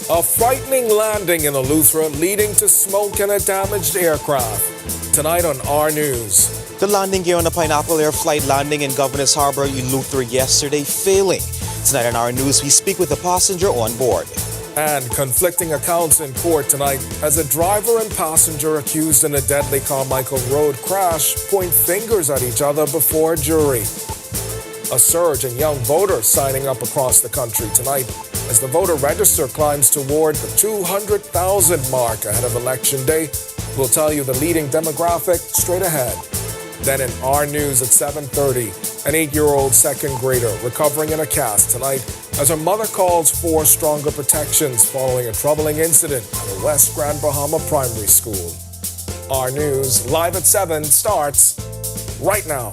A frightening landing in Eleuthera leading to smoke and a damaged aircraft. Tonight on Our News. The landing gear on the Pineapple Air flight landing in Governor's Harbor, Eleuthera yesterday failing. Tonight on Our News, we speak with a passenger on board. And conflicting accounts in court tonight as a driver and passenger accused in a deadly Carmichael Road crash point fingers at each other before a jury. A surge in young voters signing up across the country tonight as the voter register climbs toward the 200,000 mark ahead of Election Day. We'll tell you the leading demographic straight ahead. Then in Our News at 7:30, an 8-year-old second grader recovering in a cast tonight as her mother calls for stronger protections following a troubling incident at a West Grand Bahama primary school. Our News live at 7 starts right now.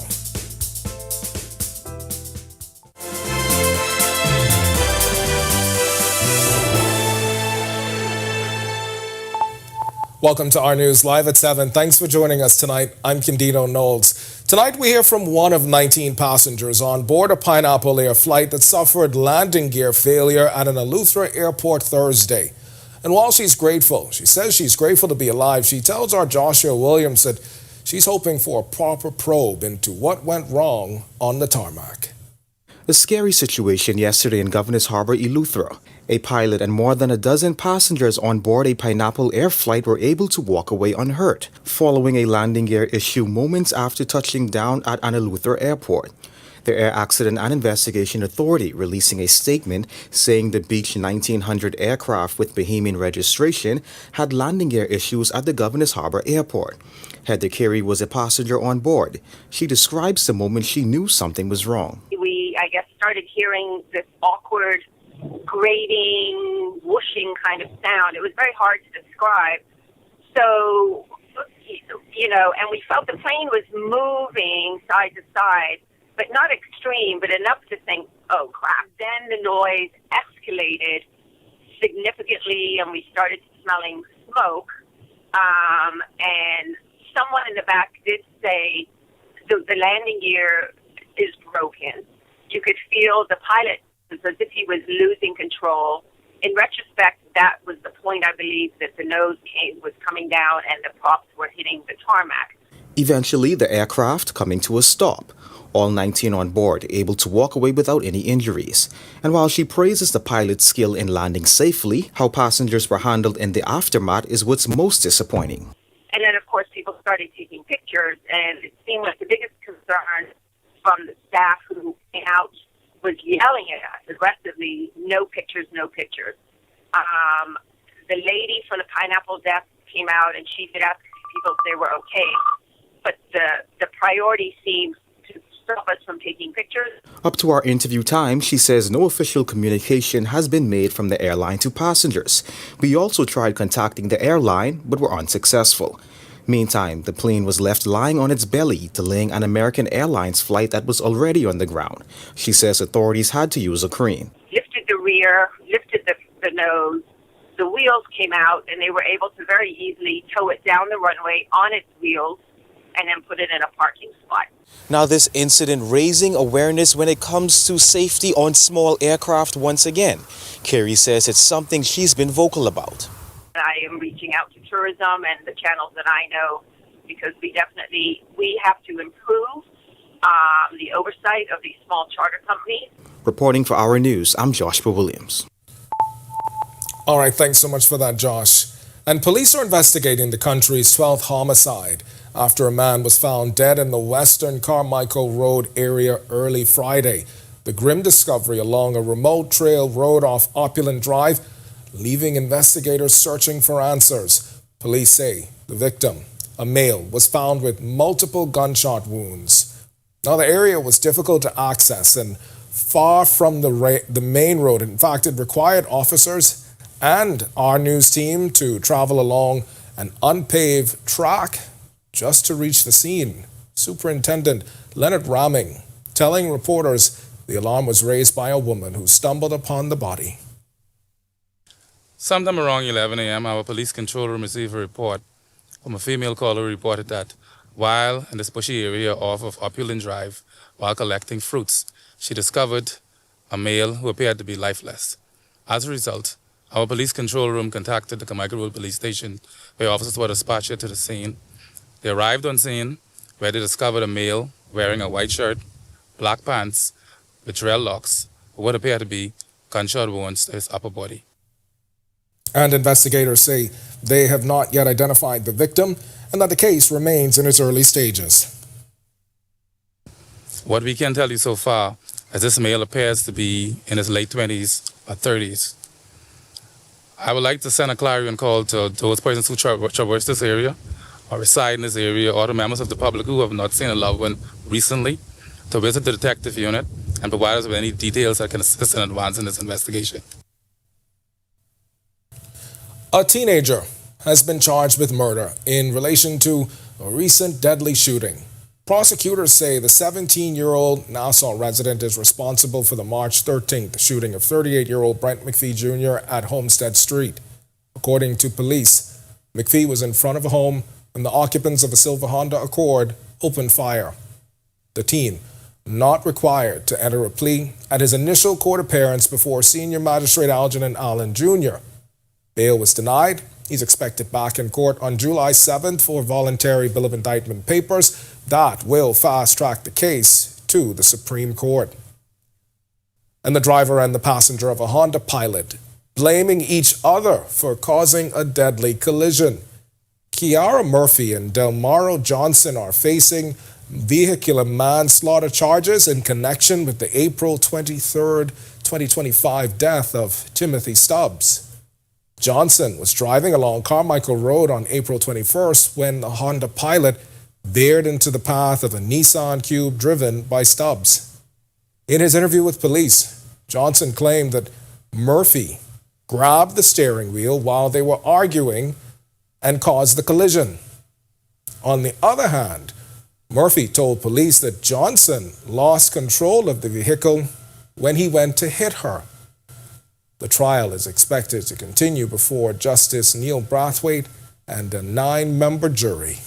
Welcome to Our News live at 7. Thanks for joining us tonight. I'm Candido Knowles. Tonight we hear from one of 19 passengers on board a Pineapple Air flight that suffered landing gear failure at an Eleuthera airport Thursday. And while she's grateful, she says she's grateful to be alive, she tells our Joshua Williams that she's hoping for a proper probe into what went wrong on the tarmac. A scary situation yesterday in Governor's Harbor, Eleuthera. A pilot and more than a dozen passengers on board a Pineapple Air flight were able to walk away unhurt, following a landing gear issue moments after touching down at an Eleuthera airport. The Air Accident and Investigation Authority releasing a statement saying the Beech 1900 aircraft with Bahamian registration had landing gear issues at the Governor's Harbor Airport. Heather Carey was a passenger on board. She describes the moment she knew something was wrong. We, started hearing this awkward grating, whooshing kind of sound. It was very hard to describe. So, and we felt the plane was moving side to side, but not extreme, but enough to think, oh, crap. Then the noise escalated significantly, and we started smelling smoke. And someone in the back did say the landing gear is broken. You could feel the pilot as if he was losing control. In retrospect, that was the point, I believe, that the nose was coming down and the props were hitting the tarmac. Eventually, the aircraft coming to a stop. All 19 on board able to walk away without any injuries. And while she praises the pilot's skill in landing safely, how passengers were handled in the aftermath is what's most disappointing. And then, of course, people started taking pictures, and it seemed like the biggest concern from the staff who came out was yelling at us aggressively, no pictures, no pictures. The lady from the Pineapple desk came out, and she did ask people if they were okay. But the priority seems to stop us from taking pictures. Up to our interview time, she says no official communication has been made from the airline to passengers. We also tried contacting the airline, but were unsuccessful. Meantime, the plane was left lying on its belly, delaying an American Airlines flight that was already on the ground. She says authorities had to use a crane. Lifted the rear, lifted the nose. The wheels came out, and they were able to very easily tow it down the runway on its wheels and then put it in a parking spot. Now this incident raising awareness when it comes to safety on small aircraft once again. Carey says it's something she's been vocal about. I am reaching out to tourism and the channels that I know because we have to improve the oversight of these small charter companies. Reporting for Our News, I'm Joshua Williams. All right, thanks so much for that, Josh. And police are investigating the country's 12th homicide after a man was found dead in the western Carmichael Road area early Friday. The grim discovery along a remote trail road off Opulent Drive, leaving investigators searching for answers. Police say the victim, a male, was found with multiple gunshot wounds. Now, the area was difficult to access and far from the main road. In fact, it required officers and our news team to travel along an unpaved track just to reach the scene. Superintendent Leonard Ramming telling reporters the alarm was raised by a woman who stumbled upon the body. Sometime around 11 a.m., our police control room received a report from a female caller who reported that while in this bushy area off of Opulent Drive, while collecting fruits, she discovered a male who appeared to be lifeless. As a result, our police control room contacted the Carmichael Road Police Station, where officers were dispatched to the scene. They arrived on scene, where they discovered a male wearing a white shirt, black pants, with dreadlocks, what appear to be gunshot wounds to his upper body. And investigators say they have not yet identified the victim and that the case remains in its early stages. What we can tell you so far is this male appears to be in his late 20s or 30s. I would like to send a clarion call to those persons who traverse this area or reside in this area, or to members of the public who have not seen a loved one recently, to visit the detective unit and provide us with any details that can assist in advancing this investigation. A teenager has been charged with murder in relation to a recent deadly shooting. Prosecutors say the 17-year-old Nassau resident is responsible for the March 13th shooting of 38-year-old Brent McPhee Jr. at Homestead Street. According to police, McPhee was in front of a home when the occupants of a silver Honda Accord opened fire. The teen, not required to enter a plea at his initial court appearance before Senior Magistrate Algernon Allen Jr. Bail was denied. He's expected back in court on July 7th for voluntary bill of indictment papers that will fast-track the case to the Supreme Court. And the driver and the passenger of a Honda Pilot blaming each other for causing a deadly collision. Kiara Murphy and Delmaro Johnson are facing vehicular manslaughter charges in connection with the April 23rd, 2025 death of Timothy Stubbs. Johnson was driving along Carmichael Road on April 21st when the Honda Pilot veered into the path of a Nissan Cube driven by Stubbs. In his interview with police, Johnson claimed that Murphy grabbed the steering wheel while they were arguing and caused the collision. On the other hand, Murphy told police that Johnson lost control of the vehicle when he went to hit her. The trial is expected to continue before Justice Neil Brathwaite and a 9-member jury.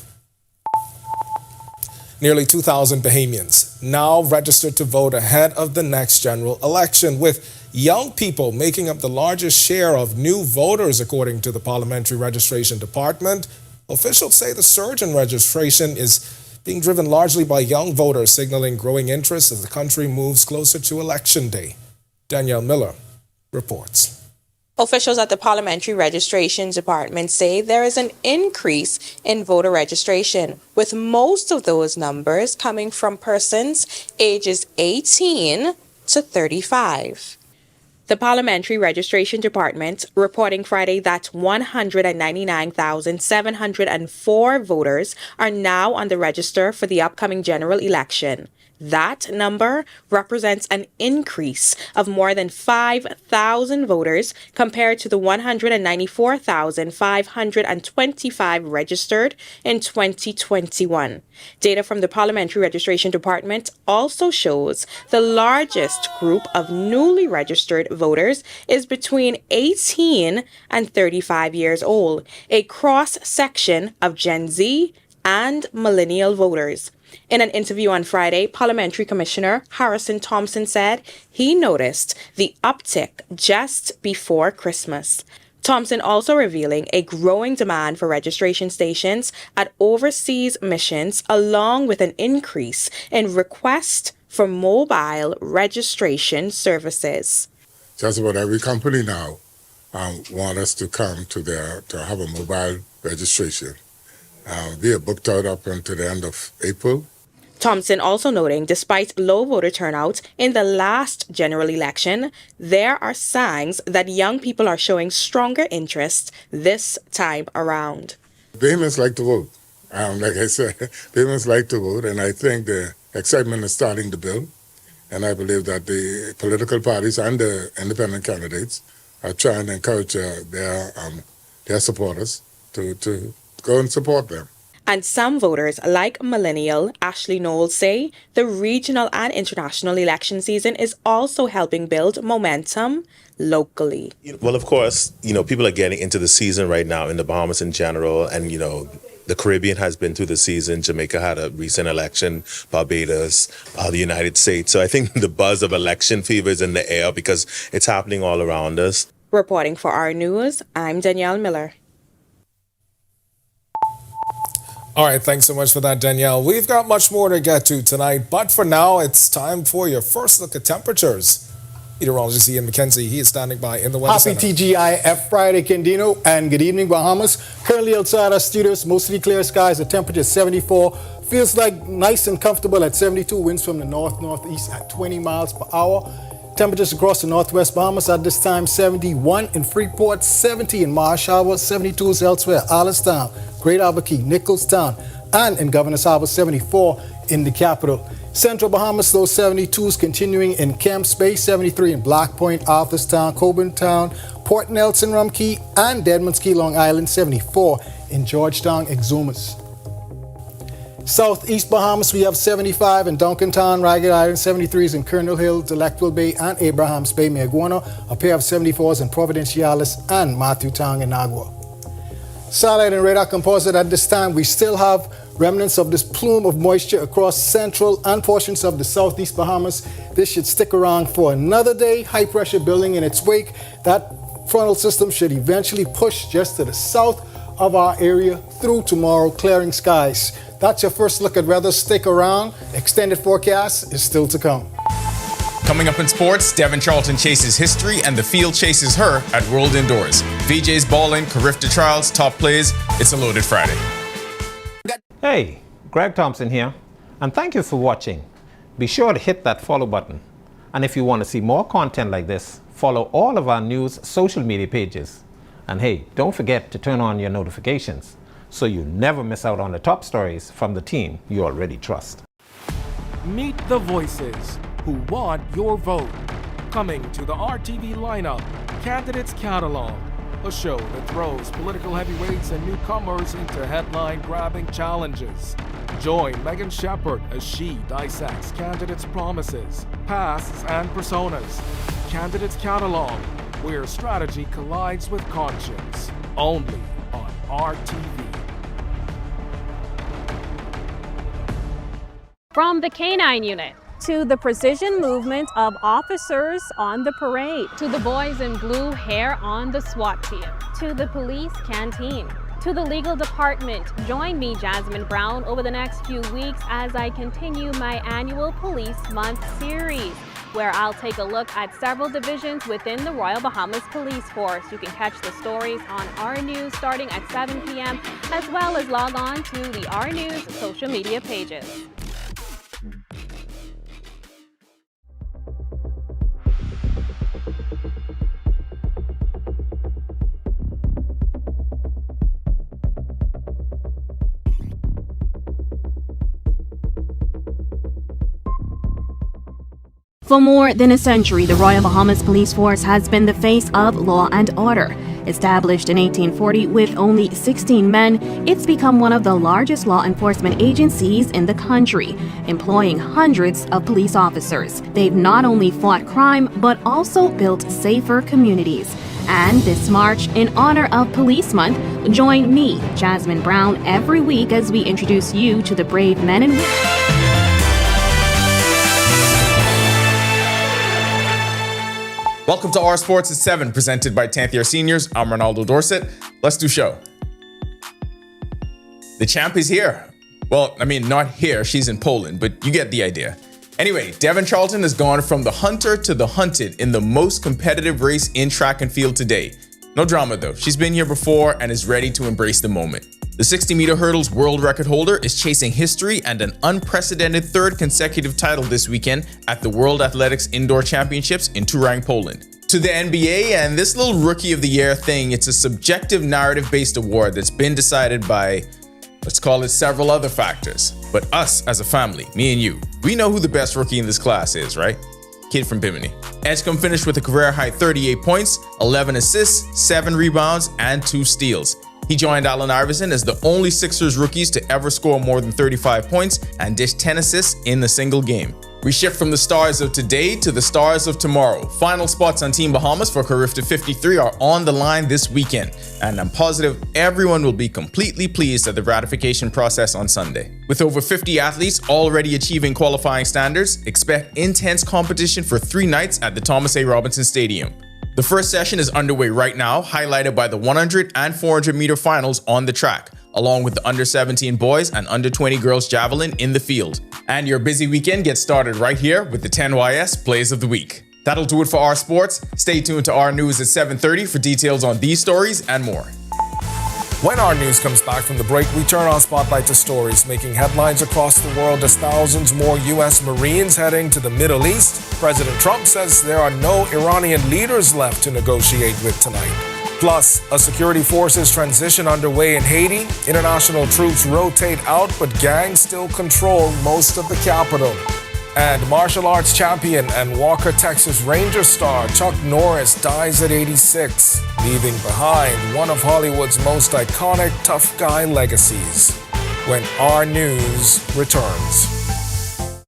Nearly 2,000 Bahamians now registered to vote ahead of the next general election, with young people making up the largest share of new voters, according to the Parliamentary Registration Department. Officials say the surge in registration is being driven largely by young voters, signaling growing interest as the country moves closer to Election Day. Danielle Miller reports. Officials at the Parliamentary Registration Department say there is an increase in voter registration, with most of those numbers coming from persons ages 18 to 35. The Parliamentary Registration Department reporting Friday that 199,704 voters are now on the register for the upcoming general election. That number represents an increase of more than 5,000 voters compared to the 194,525 registered in 2021. Data from the Parliamentary Registration Department also shows the largest group of newly registered voters is between 18 and 35 years old, a cross-section of Gen Z and millennial voters. In an interview on Friday, Parliamentary Commissioner Harrison Thompson said he noticed the uptick just before Christmas. Thompson also revealing a growing demand for registration stations at overseas missions, along with an increase in requests for mobile registration services. Just about every company now want us to come to have a mobile registration. We are booked out up until the end of April. Thompson also noting despite low voter turnout in the last general election, there are signs that young people are showing stronger interest this time around. Bahamians like to vote. Like I said, Bahamians like to vote, and I think the excitement is starting to build. And I believe that the political parties and the independent candidates are trying to encourage their supporters to go and support them. And some voters, like millennial Ashley Knowles, say the regional and international election season is also helping build momentum locally. Well, of course, people are getting into the season right now in the Bahamas in general, and, the Caribbean has been through the season. Jamaica had a recent election, Barbados, the United States. So I think the buzz of election fever is in the air because it's happening all around us. Reporting for our news, I'm Danielle Miller. All right, thanks so much for that, Danielle. We've got much more to get to tonight, but for now, it's time for your first look at temperatures. Meteorologist Ian McKenzie, he is standing by in the Weather Happy Center. TGIF Friday, Kendino, and good evening, Bahamas. Currently outside our studios, mostly clear skies. The temperature is 74. Feels like nice and comfortable at 72. Winds from the north-northeast at 20 miles per hour. Temperatures across the northwest Bahamas at this time 71 in Freeport, 70 in Marsh Harbor, 72s elsewhere, Allenstown, Great Albuquerque, Nicholstown, and in Governor's Harbor, 74 in the capital. Central Bahamas, those 72s continuing in Camps Bay, 73 in Black Point, Arthurstown, Coburn Town, Port Nelson, Rum Key, and Deadman's Key, Long Island, 74 in Georgetown, Exumas. Southeast Bahamas, we have 75 in Duncantown, Ragged Island, 73s in Colonel Hill, Delectable Bay, and Abrahams Bay, Mayaguana, a pair of 74s in Providenciales and Matthewtown, Inagua. Satellite and radar composite at this time, we still have remnants of this plume of moisture across central and portions of the southeast Bahamas. This should stick around for another day. High pressure building in its wake. That frontal system should eventually push just to the south of our area through tomorrow, clearing skies. That's your first look at weather. Stick around. Extended forecast is still to come. Coming up in sports, Devin Charlton chases history and the field chases her at World Indoors. VJ's ballin', Carifta Trials, top plays. It's a loaded Friday. Hey, Greg Thompson here, and thank you for watching. Be sure to hit that follow button. And if you want to see more content like this, follow all of our news social media pages. And hey, don't forget to turn on your notifications so you never miss out on the top stories from the team you already trust. Meet the voices who want your vote. Coming to the RTV lineup, Candidates Catalog, a show that throws political heavyweights and newcomers into headline-grabbing challenges. Join Megan Shepard as she dissects candidates' promises, pasts, and personas. Candidates Catalog, where strategy collides with conscience. Only on RTV. From the K-9 unit to the precision movement of officers on the parade, to the boys in blue hair on the SWAT team, to the police canteen, to the legal department. Join me, Jasmine Brown, over the next few weeks as I continue my annual Police Month series, where I'll take a look at several divisions within the Royal Bahamas Police Force. You can catch the stories on R News starting at 7 p.m., as well as log on to the R News social media pages. For more than a century, the Royal Bahamas Police Force has been the face of law and order. Established in 1840 with only 16 men, it's become one of the largest law enforcement agencies in the country, employing hundreds of police officers. They've not only fought crime, but also built safer communities. And this March, in honor of Police Month, join me, Jasmine Brown, every week as we introduce you to the brave men and women. Welcome to Our Sports at 7, presented by 10th Year Seniors. I'm Ronaldo Dorset. Let's do show. The champ is here. Well, I mean, not here. She's in Poland, but you get the idea. Anyway, Devin Charlton has gone from the hunter to the hunted in the most competitive race in track and field today. No drama though. She's been here before and is ready to embrace the moment. The 60-meter hurdles world record holder is chasing history and an unprecedented third consecutive title this weekend at the World Athletics Indoor Championships in Turang, Poland. To the NBA and this little Rookie of the Year thing, it's a subjective narrative-based award that's been decided by, let's call it, several other factors. But us as a family, me and you, we know who the best rookie in this class is, right? Kid from Bimini. Edgecombe finished with a career-high 38 points, 11 assists, 7 rebounds, and 2 steals. He joined Allen Iverson as the only Sixers rookies to ever score more than 35 points and dish 10 assists in a single game. We shift from the stars of today to the stars of tomorrow. Final spots on Team Bahamas for Carifta 53 are on the line this weekend, and I'm positive everyone will be completely pleased at the ratification process on Sunday. With over 50 athletes already achieving qualifying standards, expect intense competition for 3 nights at the Thomas A. Robinson Stadium. The first session is underway right now, highlighted by the 100 and 400 meter finals on the track, along with the under 17 boys and under 20 girls javelin in the field. And your busy weekend gets started right here with the 10YS Plays of the Week. That'll do it for our sports. Stay tuned to our news at 7:30 for details on these stories and more. When our news comes back from the break, we turn our spotlight to stories making headlines across the world as thousands more U.S. Marines heading to the Middle East. President Trump says there are no Iranian leaders left to negotiate with tonight. Plus, a security forces transition underway in Haiti. International troops rotate out, but gangs still control most of the capital. And martial arts champion and Walker, Texas Ranger star Chuck Norris dies at 86, leaving behind one of Hollywood's most iconic tough guy legacies. When our news returns.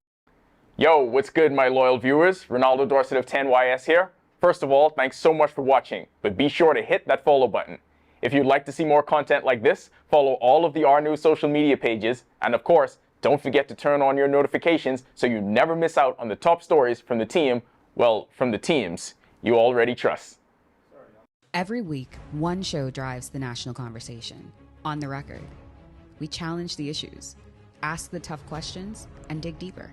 Yo, what's good, my loyal viewers? Ronaldo Dorset of 10YS here. First of all, thanks so much for watching, but be sure to hit that follow button. If you'd like to see more content like this, follow all of the Our News social media pages, and of course, don't forget to turn on your notifications so you never miss out on the top stories from the team, well, from the teams you already trust. Every week, one show drives the national conversation. On the Record. We challenge the issues, ask the tough questions, and dig deeper.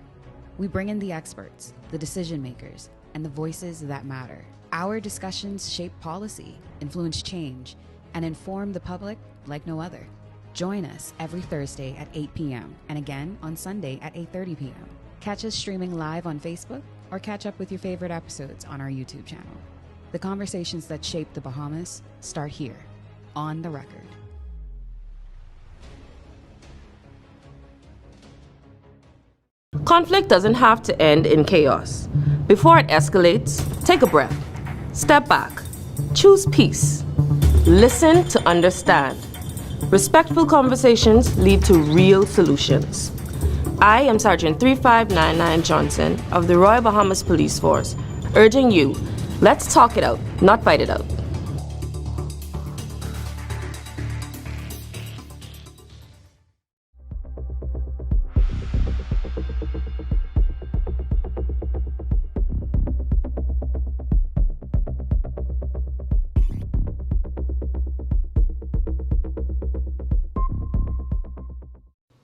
We bring in the experts, the decision makers, and the voices that matter. Our discussions shape policy, influence change, and inform the public like no other. Join us every Thursday at 8 p.m. and again on Sunday at 8:30 p.m. Catch us streaming live on Facebook or catch up with your favorite episodes on our YouTube channel. The conversations that shape the Bahamas start here, on the Record. Conflict doesn't have to end in chaos. Before it escalates, take a breath. Step back. Choose peace. Listen to understand. Respectful conversations lead to real solutions. I am Sergeant 3599 Johnson of the Royal Bahamas Police Force, urging you, let's talk it out, not fight it out.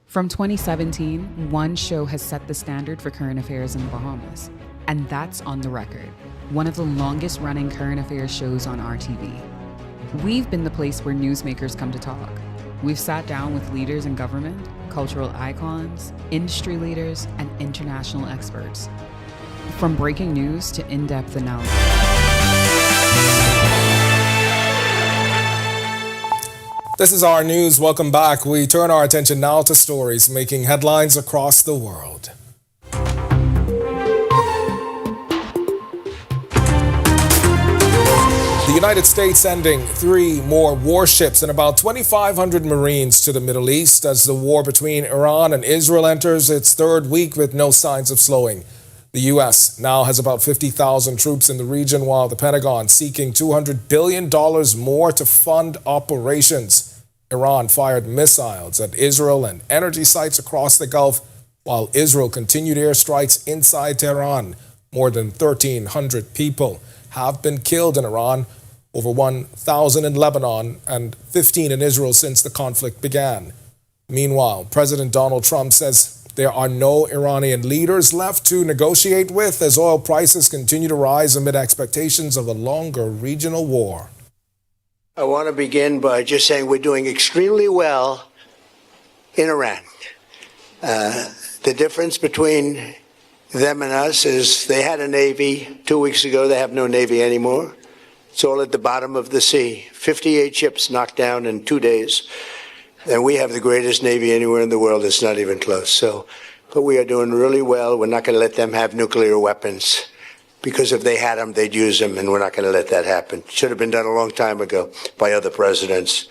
From 2017, one show has set the standard for current affairs in the Bahamas, and that's On the Record, one of the longest running current affairs shows on RTV. We've been the place where newsmakers come to talk. We've sat down with leaders in government, cultural icons, industry leaders, and international experts. From breaking news to in-depth analysis. This is Our News. Welcome back. We turn our attention now to stories making headlines across the world. The United States sending 3 more warships and about 2,500 Marines to the Middle East as the war between Iran and Israel enters its 3rd week with no signs of slowing. The U.S. now has about 50,000 troops in the region, while the Pentagon seeking $200 billion more to fund operations. Iran fired missiles at Israel and energy sites across the Gulf, while Israel continued airstrikes inside Tehran. More than 1,300 people have been killed in Iran, over 1,000 in Lebanon, and 15 in Israel since the conflict began. Meanwhile, President Donald Trump says there are no Iranian leaders left to negotiate with as oil prices continue to rise amid expectations of a longer regional war. I want to begin by just saying we're doing extremely well in Iran. The difference between them and us is they had a Navy 2 weeks ago. They have no Navy anymore. It's all at the bottom of the sea. 58 ships knocked down in 2 days. And we have the greatest Navy anywhere in the world. It's not even close. But we are doing really well. We're not going to let them have nuclear weapons, because if they had them, they'd use them, and we're not going to let that happen. Should have been done a long time ago by other presidents.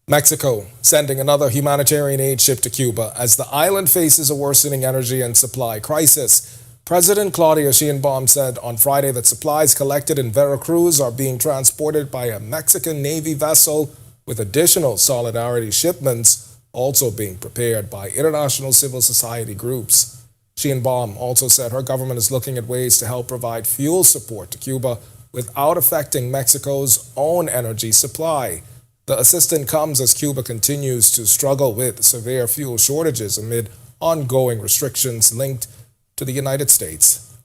Mexico sending another humanitarian aid ship to Cuba as the island faces a worsening energy and supply crisis. President Claudia Sheinbaum said on Friday that supplies collected in Veracruz are being transported by a Mexican Navy vessel, with additional solidarity shipments also being prepared by international civil society groups. Sheinbaum also said her government is looking at ways to help provide fuel support to Cuba without affecting Mexico's own energy supply. The assistance comes as Cuba continues to struggle with severe fuel shortages amid ongoing restrictions linked to the United States.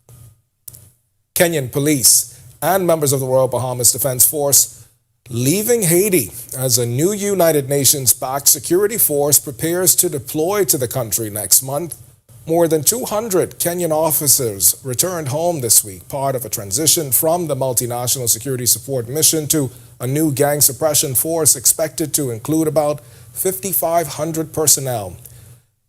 Kenyan police and members of the Royal Bahamas Defense Force leaving Haiti as a new United Nations-backed security force prepares to deploy to the country next month. More than 200 Kenyan officers returned home this week, part of a transition from the multinational security support mission to a new gang suppression force expected to include about 5,500 personnel.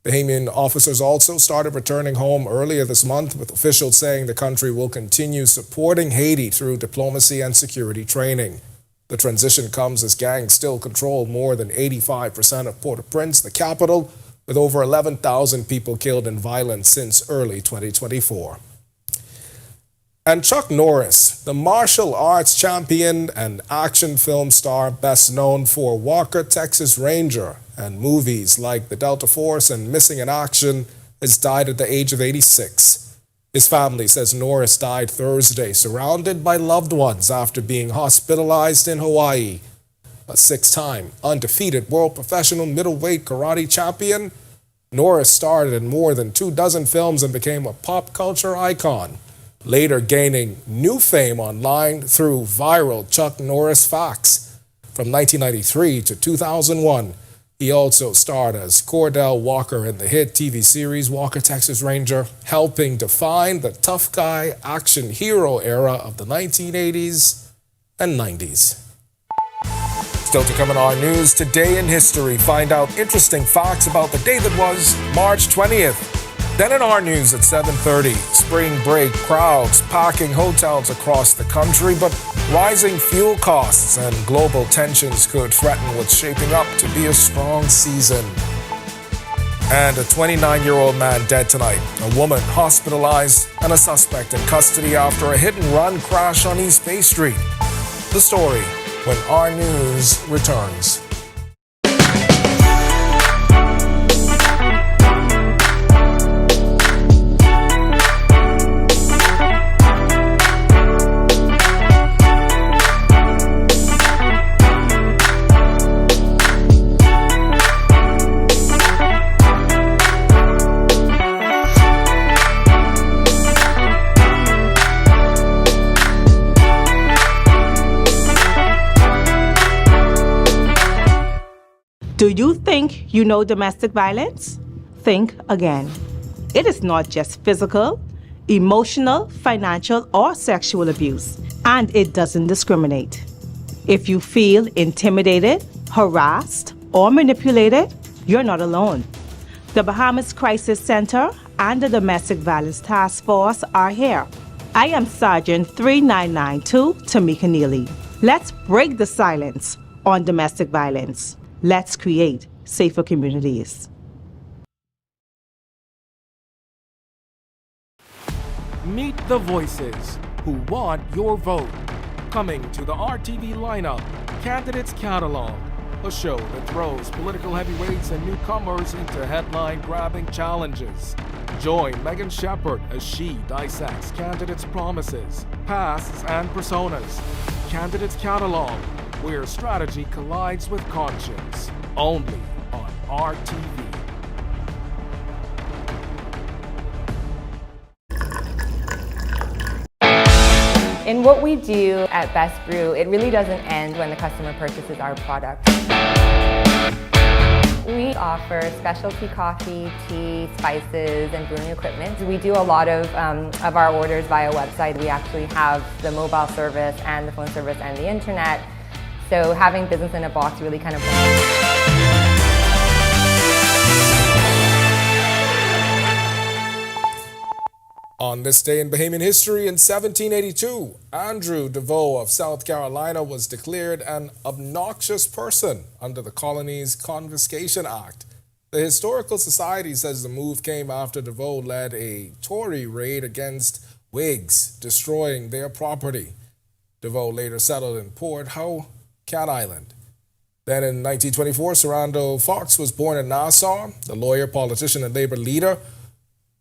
Bahamian officers also started returning home earlier this month, with officials saying the country will continue supporting Haiti through diplomacy and security training. The transition comes as gangs still control more than 85% of Port-au-Prince, the capital, with over 11,000 people killed in violence since early 2024. And Chuck Norris, the martial arts champion and action film star best known for Walker, Texas Ranger and movies like The Delta Force and Missing in Action, has died at the age of 86. His family says Norris died Thursday, surrounded by loved ones after being hospitalized in Hawaii. A six-time undefeated world professional middleweight karate champion, Norris starred in more than 24 films and became a pop culture icon, later gaining new fame online through viral Chuck Norris facts. From 1993 to 2001, he also starred as Cordell Walker in the hit TV series Walker, Texas Ranger, helping define the tough guy action hero era of the 1980s and 90s. Still to come in our news, Today in History, find out interesting facts about the day that was March 20th. Then in our news at 7:30, spring break crowds packing hotels across the country, but rising fuel costs and global tensions could threaten what's shaping up to be a strong season. And a 29-year-old man dead tonight, a woman hospitalized, and a suspect in custody after a hit-and-run crash on East Bay Street. The story when our news returns. Do you think you know domestic violence? Think again. It is not just physical, emotional, financial, or sexual abuse, and it doesn't discriminate. If you feel intimidated, harassed, or manipulated, you're not alone. The Bahamas Crisis Center and the Domestic Violence Task Force are here. I am Sergeant 3992 Tamika Neely. Let's break the silence on domestic violence. Let's create safer communities. Meet the voices who want your vote. Coming to the RTV lineup, Candidates Catalog, a show that throws political heavyweights and newcomers into headline-grabbing challenges. Join Megan Shepard as she dissects candidates' promises, pasts, and personas. Candidates Catalog, where strategy collides with conscience. Only on RTV. In what we do at Best Brew, it really doesn't end when the customer purchases our product. We offer specialty coffee, tea, spices, and brewing equipment. We do a lot of our orders via website. We actually have the mobile service and the phone service and the internet. So having business in a box really kind of... On this day in Bahamian history in 1782, Andrew DeVoe of South Carolina was declared an obnoxious person under the colony's Confiscation Act. The Historical Society says the move came after DeVoe led a Tory raid against Whigs, destroying their property. DeVoe later settled in Port Howe, Cat Island. Then in 1924, Sarando Fox was born in Nassau. The lawyer, politician, and labor leader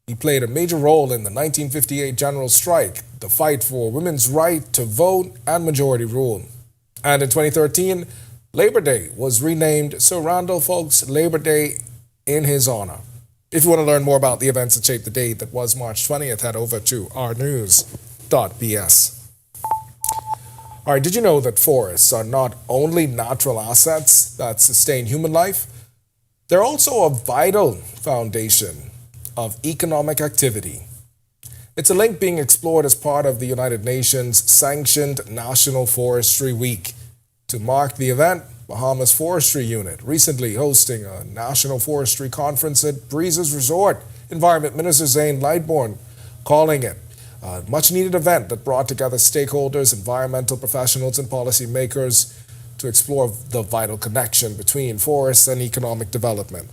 He played a major role in the 1958 general strike, the fight for women's right to vote and majority rule. And in 2013, Labor Day was renamed Sir Randall Folks Labor Day in his honor. If you want to learn more about the events that shaped the day that was March 20th, head over to rnews.bs. All right, did you know that forests are not only natural assets that sustain human life? They're also a vital foundation of economic activity. It's a link being explored as part of the United Nations sanctioned National Forestry Week. To mark the event, Bahamas Forestry Unit recently hosting a National Forestry Conference at Breezes Resort. Environment Minister Zane Lightbourne calling it a much-needed event that brought together stakeholders, environmental professionals, and policymakers to explore the vital connection between forests and economic development.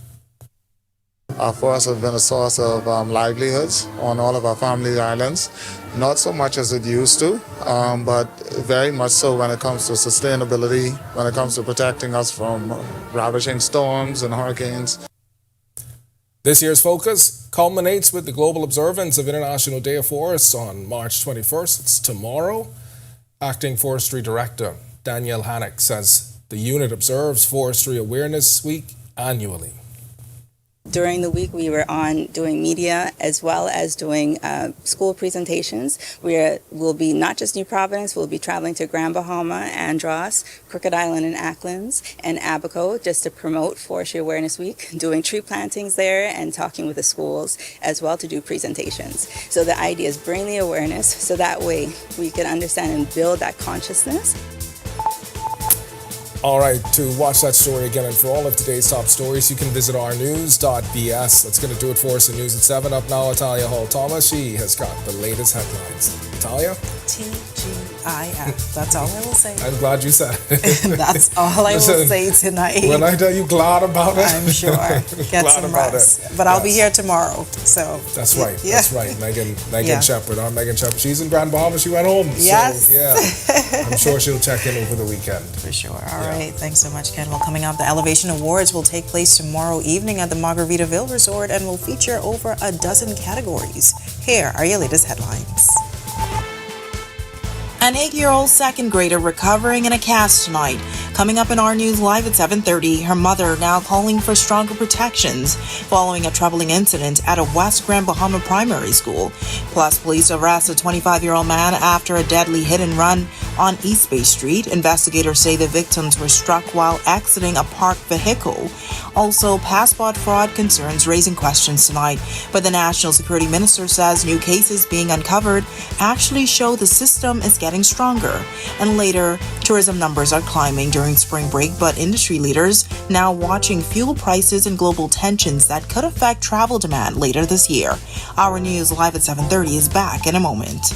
Our forests have been a source of livelihoods on all of our family islands, not so much as it used to, but very much so when it comes to sustainability, when it comes to protecting us from ravaging storms and hurricanes. This year's focus culminates with the global observance of International Day of Forests on March 21st. It's tomorrow. Acting Forestry Director Danielle Hannock says the unit observes Forestry Awareness Week annually. During the week, we were on doing media as well as doing school presentations. We'll be not just New Providence, we'll be traveling to Grand Bahama, Andros, Crooked Island and Acklands, and Abaco just to promote Forestry Awareness Week, doing tree plantings there and talking with the schools as well to do presentations. So the idea is bring the awareness so that way we can understand and build that consciousness. All right, to watch that story again and for all of today's top stories, you can visit rnews.bs. That's going to do it for us in News at 7. Up now, Italia Hall-Thomas. She has got the latest headlines. Italia? TGIF. That's all I will say. I'm glad you said it. That's all I will say tonight. When I tell you glad about it. I'm sure. Get some rest. But I'll be here tomorrow. So That's right. Yeah. That's right. Megan Shepherd. Our Megan Shepherd. She's in Grand Bahama. She went home. Yes. So, yeah. I'm sure she'll check in over the weekend. For sure. All right. Thanks so much, Ken. Well, coming up, the Elevation Awards will take place tomorrow evening at the Margaritaville Resort and will feature over a dozen categories. Here are your latest headlines. An 8-year-old second grader recovering in a cast tonight. Coming up in our news live at 7:30, her mother now calling for stronger protections following a troubling incident at a West Grand Bahama primary school. Plus, police arrest a 25-year-old man after a deadly hit and run on East Bay Street. Investigators say the victims were struck while exiting a parked vehicle. Also, passport fraud concerns raising questions tonight, but the National Security Minister says new cases being uncovered actually show the system is getting stronger. And later, tourism numbers are climbing during spring break, but industry leaders now watching fuel prices and global tensions that could affect travel demand later this year. Our news live at 7:30 is back in a moment.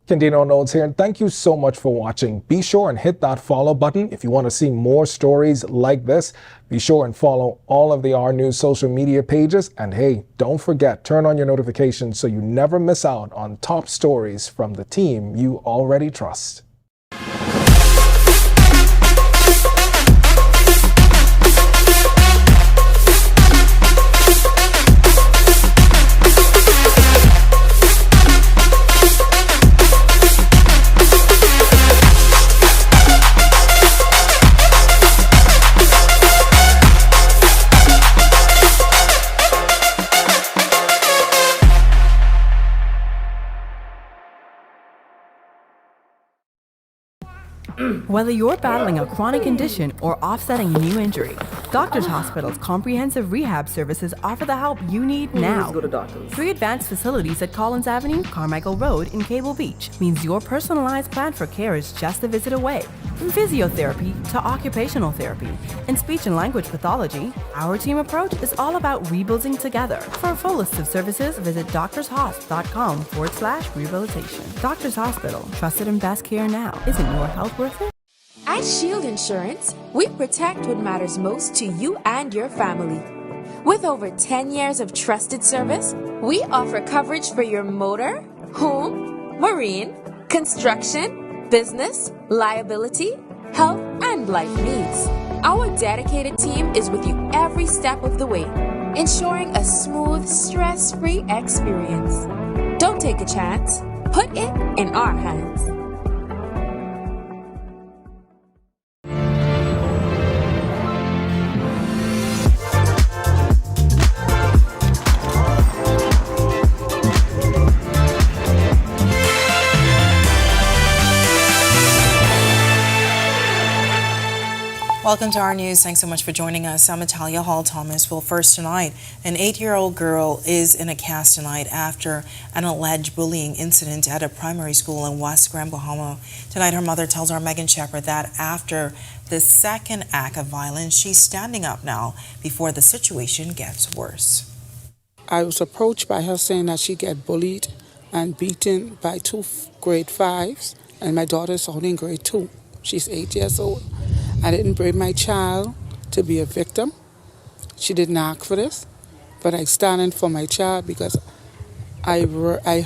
Kendino Notes here, and thank you so much for watching. Be sure and hit that follow button if you want to see more stories like this. Be sure and follow all of the R News social media pages. And hey, don't forget, turn on your notifications so you never miss out on top stories from the team you already trust. Whether you're battling a chronic condition or offsetting a new injury, Doctors Hospital's comprehensive rehab services offer the help you need now. Go to doctors. 3 advanced facilities at Collins Avenue, Carmichael Road, and Cable Beach means your personalized plan for care is just a visit away. From physiotherapy to occupational therapy and speech and language pathology, our team approach is all about rebuilding together. For a full list of services, visit doctorshosp.com/rehabilitation. Doctors Hospital, trusted and best care now. Isn't your health worth it? At Shield Insurance, we protect what matters most to you and your family. With over 10 years of trusted service, we offer coverage for your motor, home, marine, construction, business, liability, health, and life needs. Our dedicated team is with you every step of the way. ensuring a smooth, stress-free experience. Don't take a chance. Put it in our hands. Welcome to our news. Thanks so much for joining us. I'm Natalia Hall Thomas. Well, first tonight, an 8-year-old girl is in a cast tonight after an alleged bullying incident at a primary school in West Grand Bahama. Tonight, her mother tells our Megan Shepard that after the second act of violence, she's standing up now before the situation gets worse. I was approached by her saying that she get bullied and beaten by 2 grade 5s, and my daughter's only in grade 2. She's 8 years old. I didn't bring my child to be a victim. She didn't ask for this, but I stand in for my child because I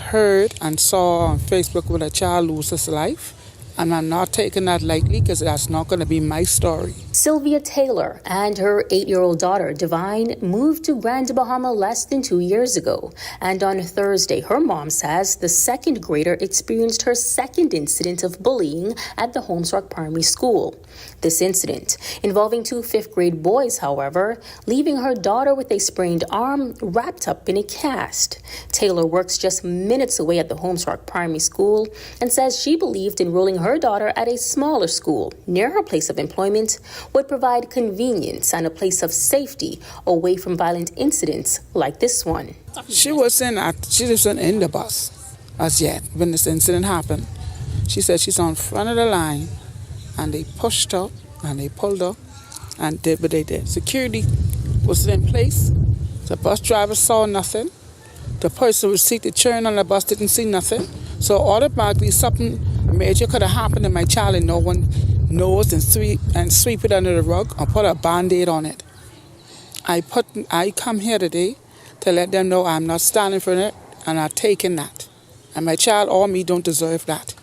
heard and saw on Facebook when a child loses his life, and I'm not taking that lightly because that's not going to be my story. Sylvia Taylor and her 8-year-old daughter, Divine, moved to Grand Bahama less than 2 years ago. And on Thursday, her mom says the second grader experienced her second incident of bullying at the Holmesrock Primary School. This incident, involving 2 fifth-grade boys, however, leaving her daughter with a sprained arm wrapped up in a cast. Taylor works just minutes away at the Holmesrock Primary School and says she believed enrolling her daughter at a smaller school near her place of employment would provide convenience and a place of safety away from violent incidents like this one. She wasn't in the bus as yet when this incident happened. She said she's on front of the line, and they pushed her and they pulled her and did what they did. Security was in place. The bus driver saw nothing. The person who seated chairing on the bus didn't see nothing. So automatically something major could have happened to my child and no one knows, and sweep it under the rug or put a Band-Aid on it. I come here today to let them know I'm not standing for it and I'm taking that. And my child or me don't deserve that.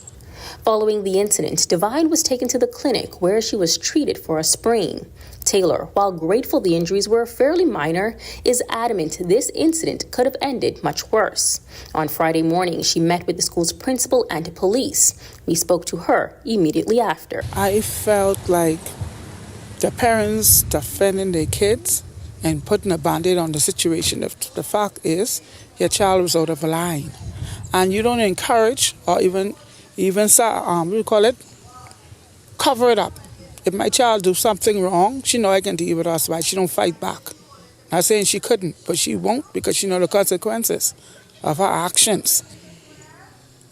Following the incident, Divine was taken to the clinic where she was treated for a sprain. Taylor, while grateful the injuries were fairly minor, is adamant this incident could have ended much worse. On Friday morning, she met with the school's principal and police. We spoke to her immediately after. I felt like the parents defending their kids and putting a Band-Aid on the situation. The fact is, your child was out of line. And you don't encourage or even cover it up. If my child do something wrong, she know I can deal with us, but she don't fight back. Not saying she couldn't, but she won't because she know the consequences of her actions.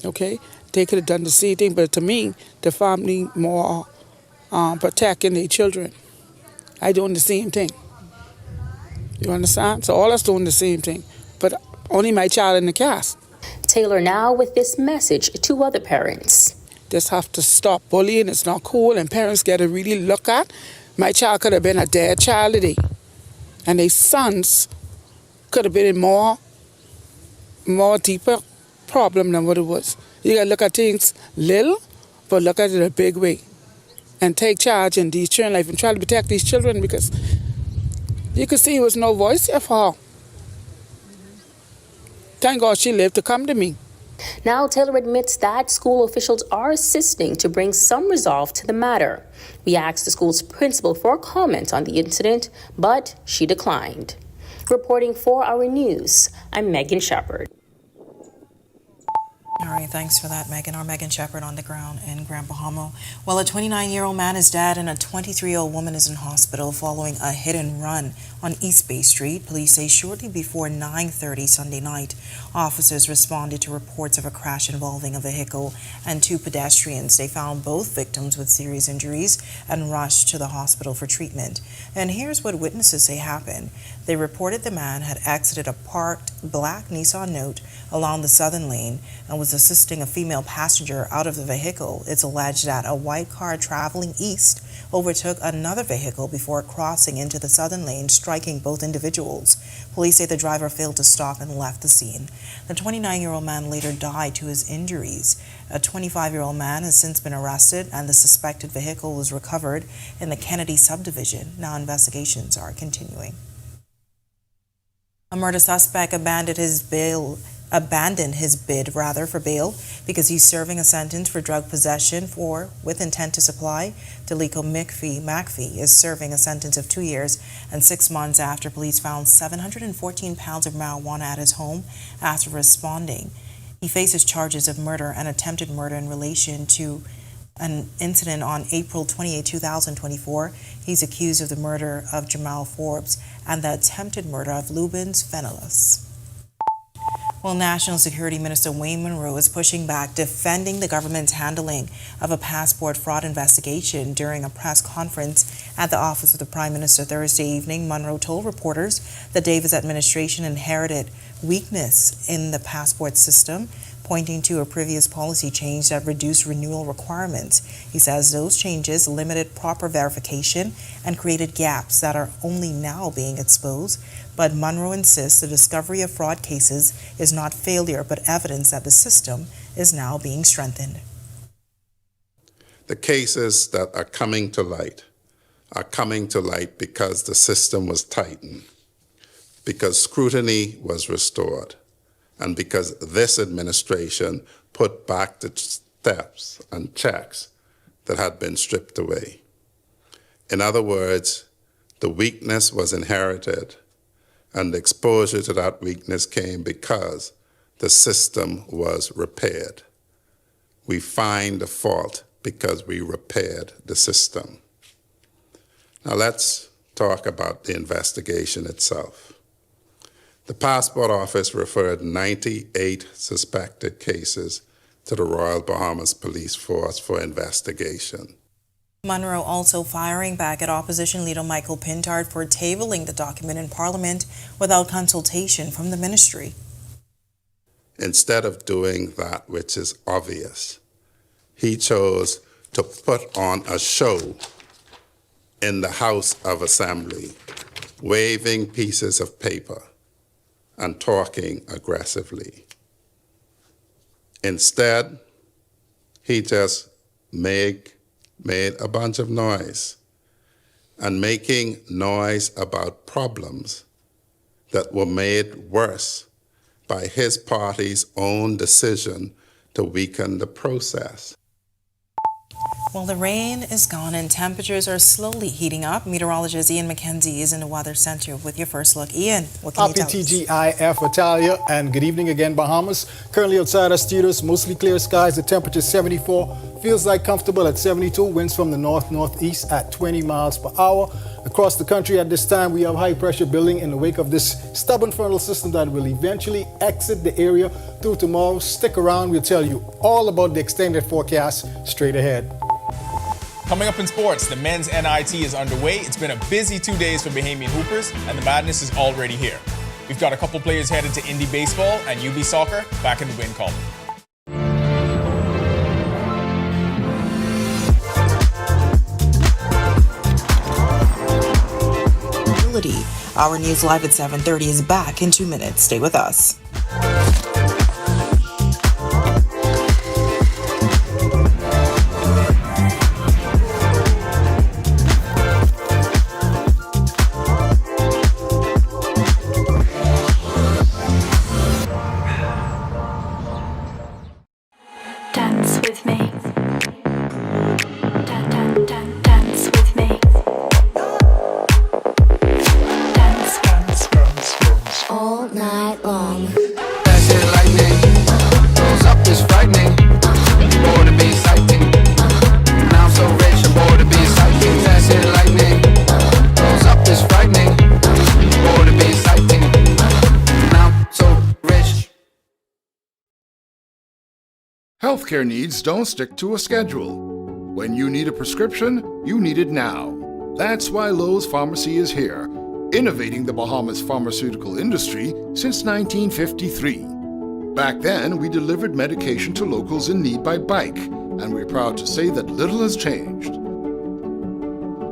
Okay? They could have done the same thing, but to me, the family more protecting their children. I doing the same thing. You understand? So all us doing the same thing, but only my child in the cast. Taylor now with this message to other parents. Just have to stop bullying. It's not cool, and parents got to really look at. My child could have been a dead child today, and their sons could have been in more deeper problem than what it was. You got to look at things little, but look at it a big way, and take charge in these children's life and try to protect these children because you could see there was no voice there for her. Thank God she lived to come to me. Now, Taylor admits that school officials are assisting to bring some resolve to the matter. We asked the school's principal for a comment on the incident, but she declined. Reporting for our news, I'm Megan Shepard. All right, thanks for that, Megan. Our Megan Shepard on the ground in Grand Bahama. Well, a 29-year-old man is dead and a 23-year-old woman is in hospital following a hit and run on East Bay Street. Police say shortly before 9:30 Sunday night, officers responded to reports of a crash involving a vehicle and 2 pedestrians. They found both victims with serious injuries and rushed to the hospital for treatment. And here's what witnesses say happened. They reported the man had exited a parked black Nissan Note along the southern lane and was assisting a female passenger out of the vehicle. It's alleged that a white car traveling east overtook another vehicle before crossing into the southern lane, striking both individuals. Police say the driver failed to stop and left the scene. The 29-year-old man later died to his injuries. A 25-year-old man has since been arrested, and the suspected vehicle was recovered in the Kennedy subdivision. Now investigations are continuing. A murder suspect abandoned his bid for bail because he's serving a sentence for drug possession with intent to supply. Deliko McPhee is serving a sentence of 2 years and 6 months after police found 714 pounds of marijuana at his home after responding. He faces charges of murder and attempted murder in relation to an incident on April 28, 2024. He's accused of the murder of Jamal Forbes and the attempted murder of Lubens Fenelus. Well, National Security Minister Wayne Munro is pushing back, defending the government's handling of a passport fraud investigation during a press conference at the office of the Prime Minister Thursday evening. Munro told reporters the Davis administration inherited weakness in the passport system, pointing to a previous policy change that reduced renewal requirements. He says those changes limited proper verification and created gaps that are only now being exposed. But Munro insists the discovery of fraud cases is not failure, but evidence that the system is now being strengthened. The cases that are coming to light because the system was tightened, because scrutiny was restored, and because this administration put back the steps and checks that had been stripped away. In other words, the weakness was inherited, and the exposure to that weakness came because the system was repaired. We find the fault because we repaired the system. Now let's talk about the investigation itself. The Passport Office referred 98 suspected cases to the Royal Bahamas Police Force for investigation. Munro also firing back at opposition leader Michael Pintard for tabling the document in Parliament without consultation from the ministry. Instead of doing that which is obvious, he chose to put on a show in the House of Assembly, waving pieces of paper and talking aggressively. Instead, he just made a bunch of noise, and making noise about problems that were made worse by his party's own decision to weaken the process. Well, the rain is gone and temperatures are slowly heating up. Meteorologist Ian McKenzie is in the Weather Center with your first look. Ian, what can you tell us? TGIF Italia, and good evening again, Bahamas. Currently outside our studios, mostly clear skies. The temperature is 74. Feels like comfortable at 72. Winds from the north-northeast at 20 miles per hour. Across the country at this time, we have high pressure building in the wake of this stubborn frontal system that will eventually exit the area through tomorrow. Stick around. We'll tell you all about the extended forecast straight ahead. Coming up in sports, the men's NIT is underway. It's been a busy 2 days for Bahamian Hoopers, and the madness is already here. We've got a couple players headed to Indie Baseball and UB Soccer back in the win column. Our news live at 7:30 is back in 2 minutes. Stay with us. Dance with me. Dance with me. All night long. That's it, lightning. Goes up is frightening. Bored to be exciting. Now I'm so rich, I'm bored to be exciting. That's it, lightning. Goes up is frightening. Bored to be exciting. Now I'm so rich. Healthcare needs don't stick to a schedule. When you need a prescription, you need it now. That's why Lowe's Pharmacy is here, innovating the Bahamas pharmaceutical industry since 1953. Back then, we delivered medication to locals in need by bike, and we're proud to say that little has changed.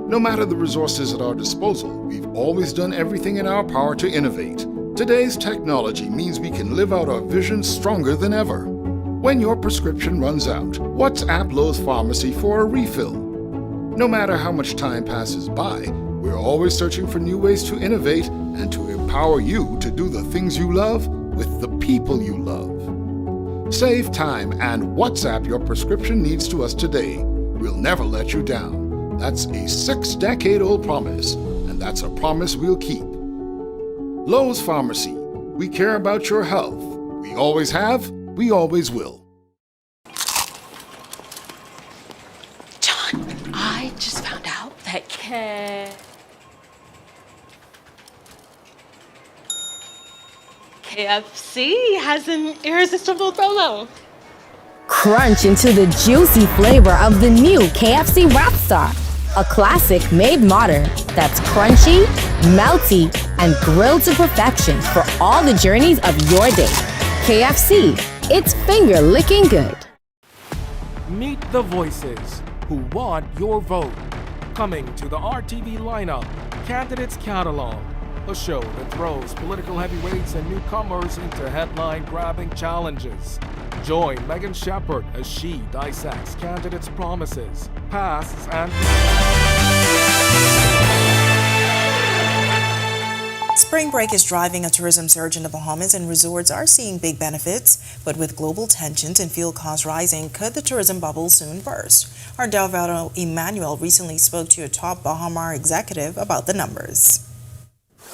No matter the resources at our disposal, we've always done everything in our power to innovate. Today's technology means we can live out our vision stronger than ever. When your prescription runs out, WhatsApp Lowe's Pharmacy for a refill. No matter how much time passes by, we're always searching for new ways to innovate and to empower empower you to do the things you love with the people you love. Save time and WhatsApp your prescription needs to us today. We'll never let you down. That's a 6-decade-old promise, and that's a promise we'll keep. Lowe's Pharmacy. We care about your health. We always have, we always will. John, I just found out that KFC has an irresistible promo. Crunch into the juicy flavor of the new KFC Rapstar, a classic made modern that's crunchy, melty, and grilled to perfection for all the journeys of your day. KFC, it's finger-licking good. Meet the voices who want your vote. Coming to the RTV lineup, Candidates Catalog, a show that throws political heavyweights and newcomers into headline-grabbing challenges. Join Megan Shepard as she dissects candidates' promises, pasts, and... Spring break is driving a tourism surge in the Bahamas, and resorts are seeing big benefits. But with global tensions and fuel costs rising, could the tourism bubble soon burst? Our Delvado Emmanuel recently spoke to a top Bahama executive about the numbers.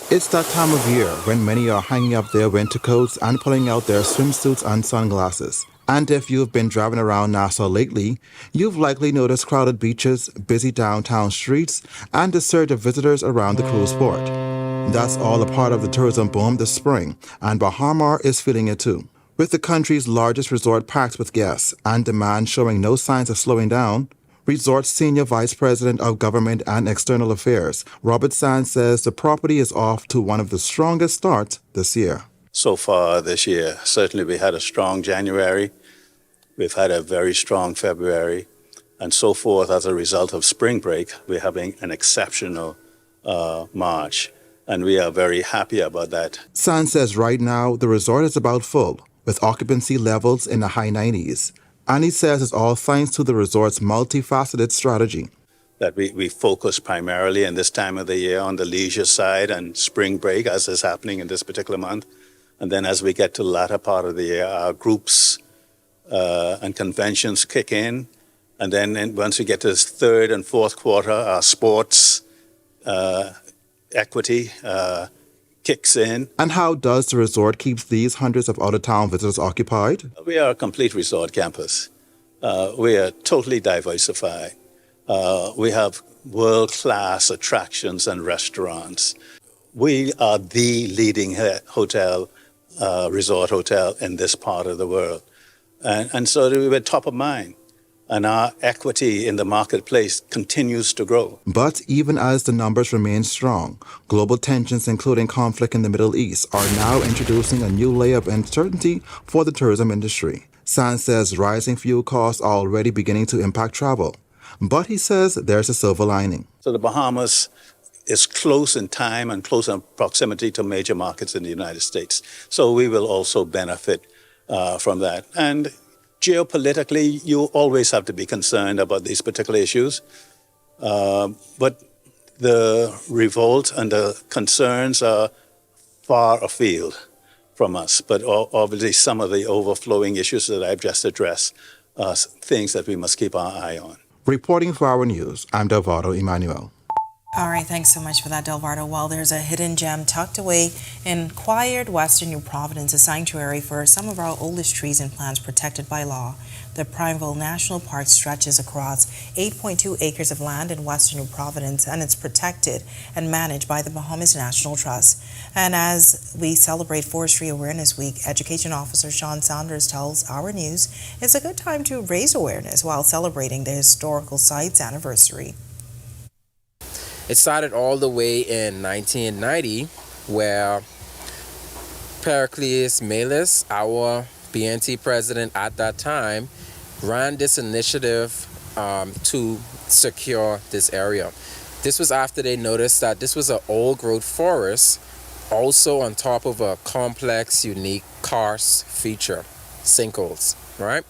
It's that time of year when many are hanging up their winter coats and pulling out their swimsuits and sunglasses. And if you've been driving around Nassau lately, you've likely noticed crowded beaches, busy downtown streets, and the surge of visitors around the cruise port. That's all a part of the tourism boom this spring, and Bahama is feeling it too. With the country's largest resort packed with guests and demand showing no signs of slowing down, Resort's Senior Vice President of Government and External Affairs, Robert Sands, says the property is off to one of the strongest starts this year. So far this year, certainly we had a strong January, we've had a very strong February, and so forth as a result of spring break, we're having an exceptional March, and we are very happy about that. Sands says right now the resort is about full, with occupancy levels in the high 90s. And he says it's all thanks to the resort's multifaceted strategy. That we focus primarily in this time of the year on the leisure side and spring break, as is happening in this particular month. And then as we get to the latter part of the year, our groups and conventions kick in. And then once we get to the third and fourth quarter, our sports equity kicks in. And how does the resort keep these hundreds of out-of-town visitors occupied? We are a complete resort campus. We are totally diversified. We have world-class attractions and restaurants. We are the leading hotel, resort hotel in this part of the world. And so we were top of mind. And our equity in the marketplace continues to grow. But even as the numbers remain strong, global tensions, including conflict in the Middle East, are now introducing a new layer of uncertainty for the tourism industry. Sands says rising fuel costs are already beginning to impact travel. But he says there's a silver lining. So the Bahamas is close in time and close in proximity to major markets in the United States. So we will also benefit from that. And geopolitically, you always have to be concerned about these particular issues. But the revolt and the concerns are far afield from us. But obviously, some of the overflowing issues that I've just addressed are things that we must keep our eye on. Reporting for Our News, I'm Delvado Emmanuel. All right, thanks so much for that, Delvado. Well, there's a hidden gem tucked away in quiet western New Providence, a sanctuary for some of our oldest trees and plants protected by law. The Prineville National Park stretches across 8.2 acres of land in western New Providence, and it's protected and managed by the Bahamas National Trust. And as we celebrate Forestry Awareness Week, Education Officer Sean Saunders tells Our News it's a good time to raise awareness while celebrating the historical site's anniversary. It started all the way in 1990, where Pericles Melis, our BNT president at that time, ran this initiative to secure this area. This was after they noticed that this was an old-growth forest, also on top of a complex, unique karst feature, sinkholes, right?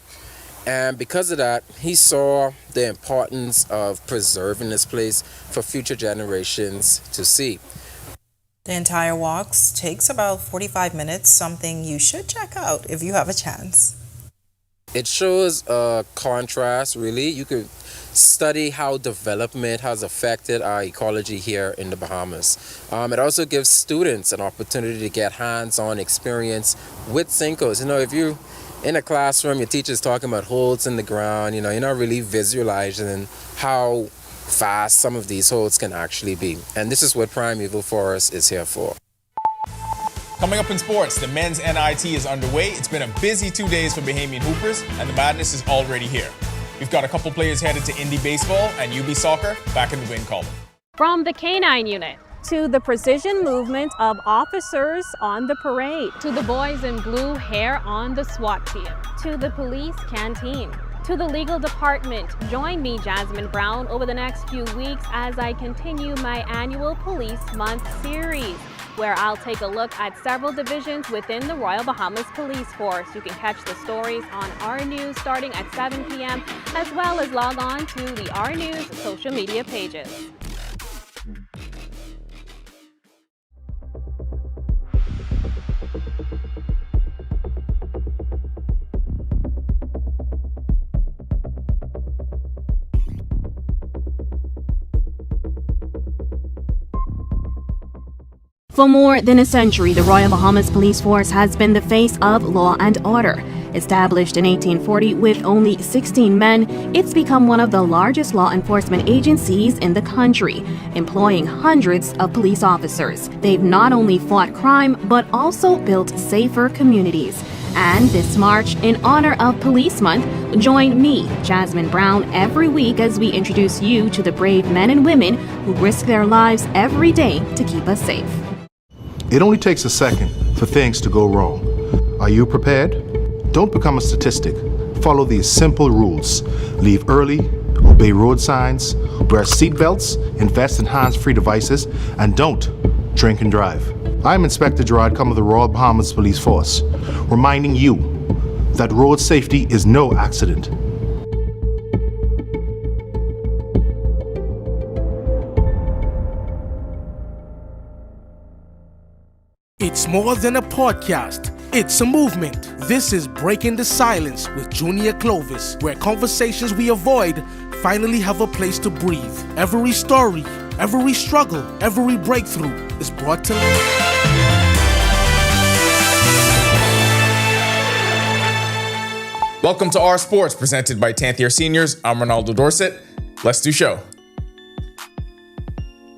And because of that, he saw the importance of preserving this place for future generations to see. The entire walk takes about 45 minutes, something you should check out if you have a chance. It shows a contrast, really. You could study how development has affected our ecology here in the Bahamas. It also gives students an opportunity to get hands-on experience with sinkos. You know, if you're in a classroom, your teacher's talking about holes in the ground, you know, you're not really visualizing how fast some of these holes can actually be. And this is what Primeval Forest is here for. Coming up in sports, the men's NIT is underway. It's been a busy 2 days for Bahamian Hoopers, and the madness is already here. We've got a couple players headed to Indy Baseball and UB Soccer back in the win column. From the K-9 unit to the precision movement of officers on the parade, to the boys in blue hair on the SWAT team, to the police canteen, to the legal department. Join me, Jasmine Brown, over the next few weeks as I continue my annual Police Month series, where I'll take a look at several divisions within the Royal Bahamas Police Force. You can catch the stories on R News starting at 7 p.m., as well as log on to the R News social media pages. For more than a century, the Royal Bahamas Police Force has been the face of law and order. Established in 1840 with only 16 men, it's become one of the largest law enforcement agencies in the country, employing hundreds of police officers. They've not only fought crime, but also built safer communities. And this March, in honor of Police Month, join me, Jasmine Brown, every week as we introduce you to the brave men and women who risk their lives every day to keep us safe. It only takes a second for things to go wrong. Are you prepared? Don't become a statistic. Follow these simple rules. Leave early, obey road signs, wear seatbelts, invest in hands-free devices, and don't drink and drive. I'm Inspector Gerard Cum of the Royal Bahamas Police Force, reminding you that road safety is no accident. It's more than a podcast. It's a movement. This is Breaking the Silence with Junior Clovis, where conversations we avoid finally have a place to breathe. Every story, every struggle, every breakthrough is brought to life. Welcome to Our Sports, presented by 10th Year Seniors. I'm Ronaldo Dorset. Let's do show.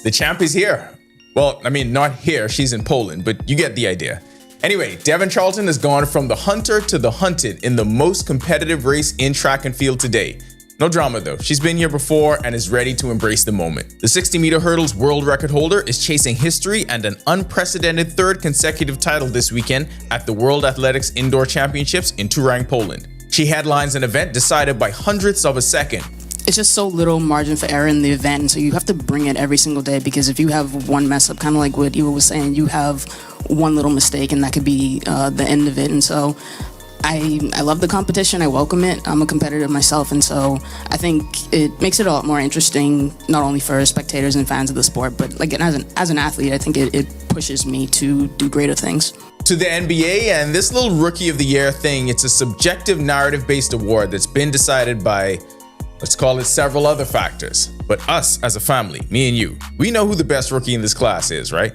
The champ is here. Well, I mean, not here. She's in Poland, but you get the idea. Anyway, Devon Charlton has gone from the hunter to the hunted in the most competitive race in track and field today. No drama though. She's been here before and is ready to embrace the moment. The 60-meter hurdles world record holder is chasing history and an unprecedented third consecutive title this weekend at the World Athletics Indoor Championships in Turang, Poland. She headlines an event decided by hundredths of a second. It's just so little margin for error in the event, and so you have to bring it every single day, because if you have one mess up, kind of like what Eva was saying, you have one little mistake and that could be the end of it. And so I love the competition. I welcome it. I'm a competitor myself, and so I think it makes it a lot more interesting, not only for spectators and fans of the sport, but like as an athlete, I think it pushes me to do greater things. To the NBA and this little Rookie of the Year thing, it's a subjective narrative-based award that's been decided by, let's call it, several other factors. But us as a family, me and you, we know who the best rookie in this class is, right?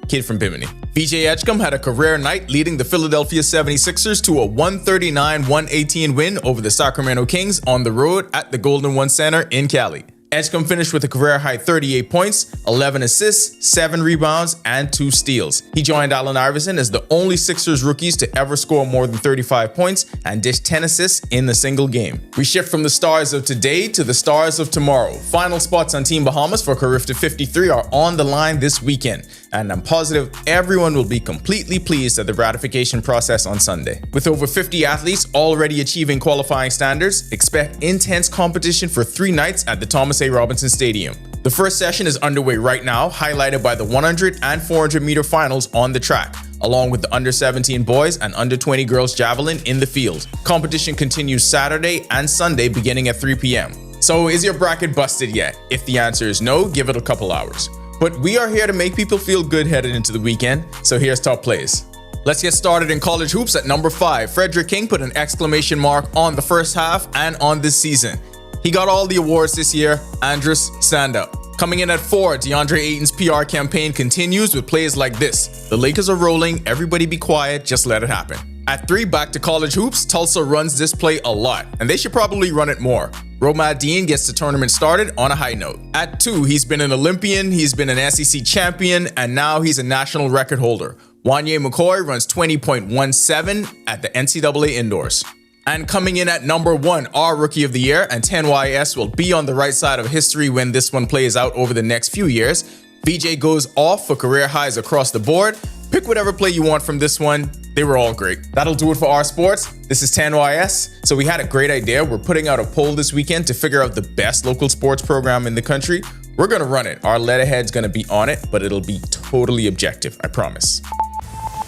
Kid from Bimini. VJ Edgecombe had a career night leading the Philadelphia 76ers to a 139-118 win over the Sacramento Kings on the road at the Golden One Center in Cali. Edgecombe finished with a career-high 38 points, 11 assists, 7 rebounds, and 2 steals. He joined Allen Iverson as the only Sixers rookies to ever score more than 35 points and dish 10 assists in a single game. We shift from the stars of today to the stars of tomorrow. Final spots on Team Bahamas for Carifta 53 are on the line this weekend, and I'm positive everyone will be completely pleased at the ratification process on Sunday. With over 50 athletes already achieving qualifying standards, expect intense competition for 3 nights at the Thomas A. Robinson Stadium. The first session is underway right now, highlighted by the 100 and 400 meter finals on the track, along with the under 17 boys and under 20 girls javelin in the field. Competition continues Saturday and Sunday beginning at 3 p.m. So is your bracket busted yet? If the answer is no, give it a couple hours. But we are here to make people feel good headed into the weekend, so here's top plays. Let's get started in college hoops at number 5. Frederick King put an exclamation mark on the first half and on this season. He got all the awards this year. Andrus, stand up. Coming in at 4, DeAndre Ayton's PR campaign continues with plays like this. The Lakers are rolling, everybody be quiet, just let it happen. At 3, back to college hoops, Tulsa runs this play a lot, and they should probably run it more. Romad Dean gets the tournament started on a high note. At 2, he's been an Olympian, he's been an SEC champion, and now he's a national record holder. Wanye McCoy runs 20.17 at the NCAA Indoors. And coming in at number 1, our Rookie of the Year, and 10YS will be on the right side of history when this one plays out over the next few years. VJ goes off for career highs across the board. Pick whatever play you want from this one. They were all great. That'll do it for our sports. This is 10YS. So we had a great idea. We're putting out a poll this weekend to figure out the best local sports program in the country. We're gonna run it. Our letterhead's gonna be on it, but it'll be totally objective, I promise.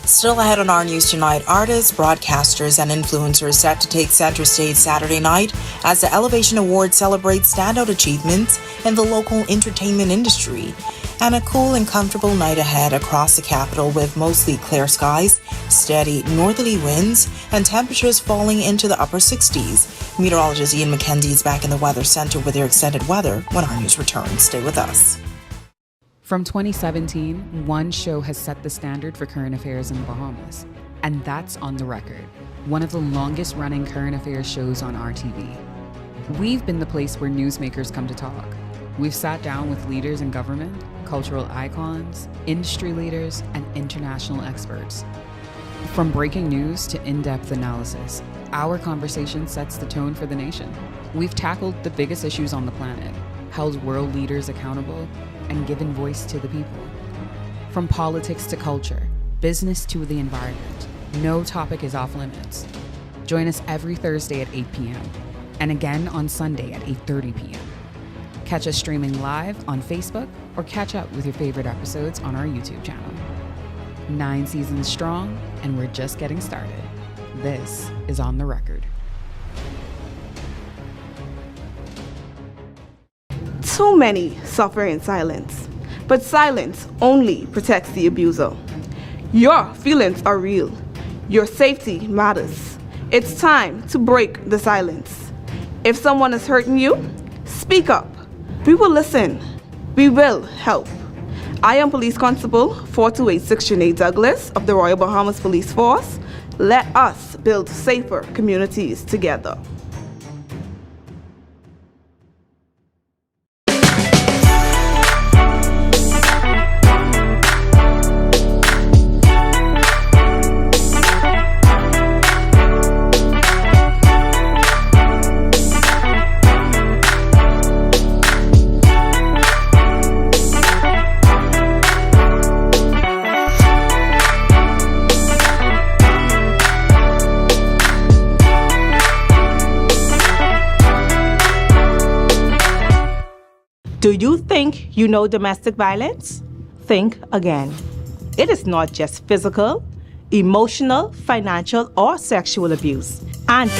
Still ahead on our news tonight, artists, broadcasters, and influencers set to take center stage Saturday night as the Elevation Awards celebrate standout achievements in the local entertainment industry. And a cool and comfortable night ahead across the capital with mostly clear skies, steady northerly winds, and temperatures falling into the upper 60s. Meteorologist Ian McKenzie is back in the Weather Center with your extended weather when our news returns. Stay with us. From 2017, one show has set the standard for current affairs in the Bahamas, and that's On the Record, one of the longest running current affairs shows on RTV. We've been the place where newsmakers come to talk. We've sat down with leaders in government, cultural icons, industry leaders, and international experts. From breaking news to in-depth analysis, our conversation sets the tone for the nation. We've tackled the biggest issues on the planet, held world leaders accountable, and given voice to the people. From politics to culture, business to the environment, no topic is off limits. Join us every Thursday at 8 p.m. and again on Sunday at 8:30 p.m. Catch us streaming live on Facebook or catch up with your favorite episodes on our YouTube channel. 9 seasons strong, and we're just getting started. This is On the Record. Too many suffer in silence, but silence only protects the abuser. Your feelings are real. Your safety matters. It's time to break the silence. If someone is hurting you, speak up. We will listen. We will help. I am Police Constable 4286 Sinead Douglas of the Royal Bahamas Police Force. Let us build safer communities together. Do you think you know domestic violence? Think again. It is not just physical, emotional, financial, or sexual abuse. And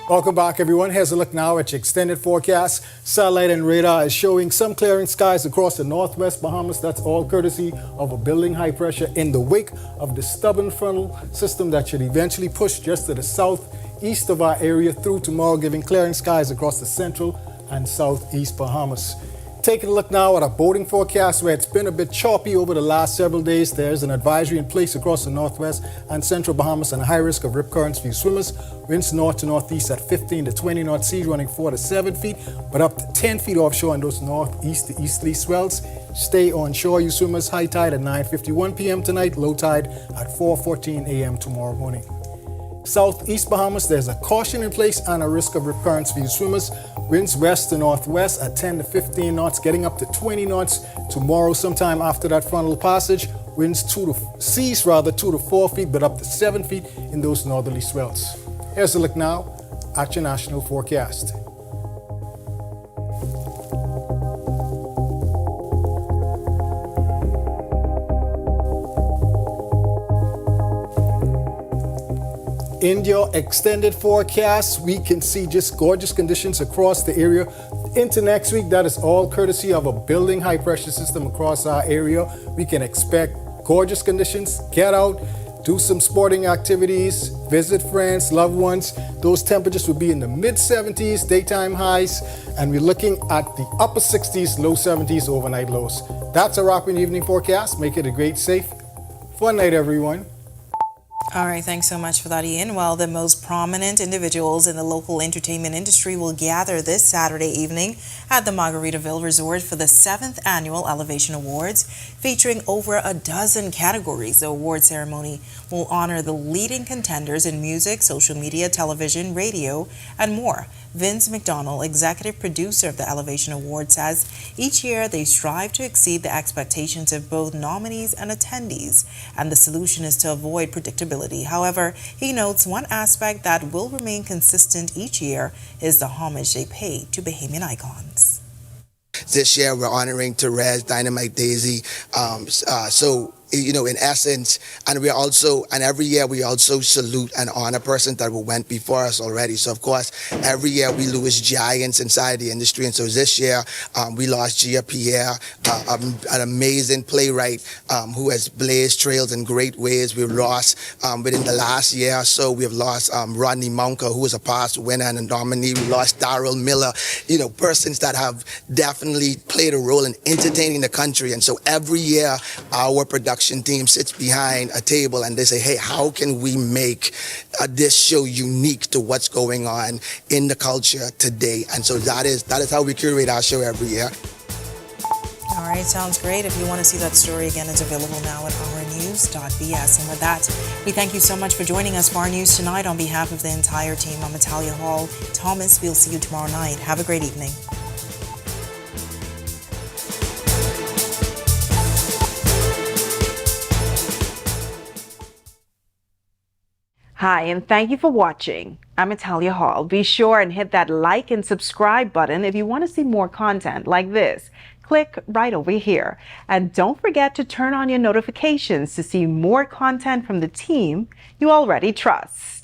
welcome back, everyone. Here's a look now at your extended forecast. Satellite and radar is showing some clearing skies across the northwest Bahamas. That's all courtesy of a building high pressure in the wake of the stubborn frontal system that should eventually push just to the southeast of our area through tomorrow, giving clearing skies across the central and southeast Bahamas. Taking a look now at our boating forecast, where it's been a bit choppy over the last several days. There's an advisory in place across the northwest and central Bahamas and a high risk of rip currents for you swimmers. Winds north to northeast at 15 to 20 knots, seas running 4 to 7 feet, but up to 10 feet offshore in those northeast to easterly swells. Stay on shore, you swimmers. High tide at 9:51 p.m. tonight, low tide at 4:14 a.m. tomorrow morning. Southeast Bahamas, there's a caution in place and a risk of rip currents for you swimmers. Winds west to northwest at 10 to 15 knots, getting up to 20 knots tomorrow sometime after that frontal passage. Winds seas 2 to 4 feet, but up to 7 feet in those northerly swells. Here's a look now at your national forecast. In your extended forecast, we can see just gorgeous conditions across the area. Into next week, that is all courtesy of a building high pressure system across our area. We can expect gorgeous conditions. Get out, do some sporting activities, visit friends, loved ones. Those temperatures will be in the mid 70s, daytime highs, and we're looking at the upper 60s, low 70s overnight lows. That's a wrap in the evening forecast. Make it a great, safe, fun night, everyone. All right, thanks so much for that, Ian. Well, the most prominent individuals in the local entertainment industry will gather this Saturday evening at the Margaritaville Resort for the 7th Annual Elevation Awards, featuring over a dozen categories. The award ceremony will honor the leading contenders in music, social media, television, radio, and more. Vince McDonald, executive producer of the Elevation Award, says each year they strive to exceed the expectations of both nominees and attendees, and the solution is to avoid predictability. However, he notes one aspect that will remain consistent each year is the homage they pay to Bahamian icons. This year we're honoring Therese Dynamite Daisy. In essence, and every year we also salute and honor persons that went before us already. So of course, every year we lose giants inside the industry. And so this year we lost Gia Pierre, an amazing playwright who has blazed trails in great ways. We've lost, within the last year or so, we've lost Rodney Monka, who was a past winner and a nominee. We lost Darrell Miller, persons that have definitely played a role in entertaining the country. And so every year our production team sits behind a table and they say, hey, how can we make this show unique to what's going on in the culture today? And so that is how we curate our show every year. All right, sounds great. If you want to see that story again, it's available now at ournews.bs. And with that, we thank you so much for joining us for our news tonight. On behalf of the entire team, I'm Natalia Hall. Thomas, we'll see you tomorrow night. Have a great evening. Hi, and thank you for watching. I'm Natalia Hall. Be sure and hit that like and subscribe button if you want to see more content like this. Click right over here. And don't forget to turn on your notifications to see more content from the team you already trust.